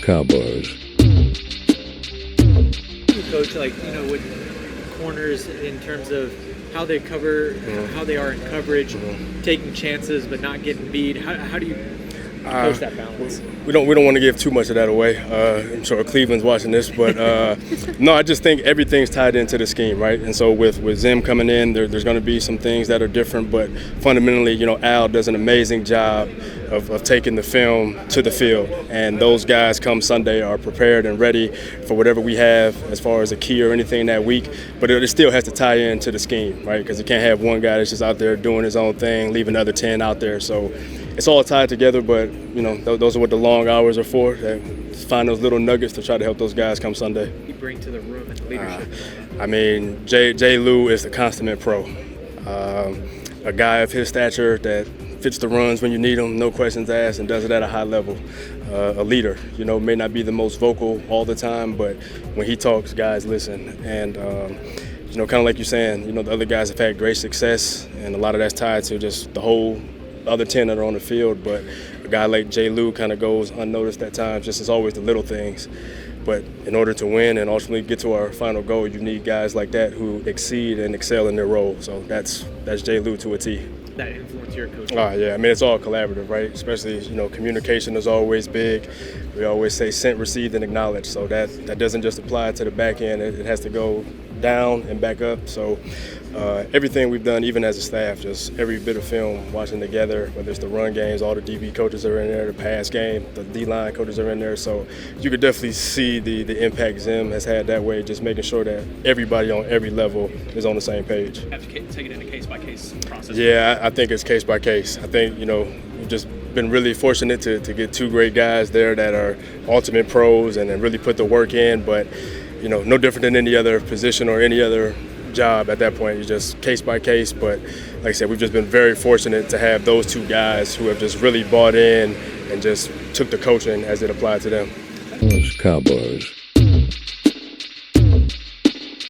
Cowboys. Coach, with corners in terms of how they cover, how they are in coverage, taking chances but not getting beat. How do you coach that balance? We don't want to give too much of that away. I'm sure Cleveland's watching this, but no, I just think everything's tied into the scheme, right? And so with Zim coming in, there's going to be some things that are different, but fundamentally, Al does an amazing job of taking the film to the field, and those guys come Sunday are prepared and ready for whatever we have as far as a key or anything that week, but it still has to tie into the scheme, right? Because you can't have one guy that's just out there doing his own thing, leaving the other 10 out there. So it's all tied together, but those are what the long hours are for. Find those little nuggets to try to help those guys come Sunday. You bring to the room and leadership. Jay Lou is the consummate pro. A guy of his stature that fits the runs when you need him, no questions asked, and does it at a high level. A leader, may not be the most vocal all the time, but when he talks, guys listen. And kind of like you're saying, the other guys have had great success, and a lot of that's tied to just the whole other 10 that are on the field, but a guy like Jay Lou kind of goes unnoticed at times, just as always the little things. But in order to win and ultimately get to our final goal, you need guys like that who exceed and excel in their role. So that's Jay Lou to a T. That influence your coach? Yeah, it's all collaborative, right? Especially, communication is always big. We always say sent, received, and acknowledged. So that doesn't just apply to the back end. It has to go down and back up. So everything we've done, even as a staff, just every bit of film, watching together, whether it's the run games, all the DB coaches are in there, the pass game, the D-line coaches are in there. So you could definitely see the impact Zim has had that way, just making sure that everybody on every level is on the same page. Have to take it in a case-by-case process. Yeah, I think it's case-by-case. I think, we've just been really fortunate to get two great guys there that are ultimate pros and really put the work in, but no different than any other position or any other job at that point. It's just case by case, but like I said, we've just been very fortunate to have those two guys who have just really bought in and just took the coaching as it applied to them. Cowboys.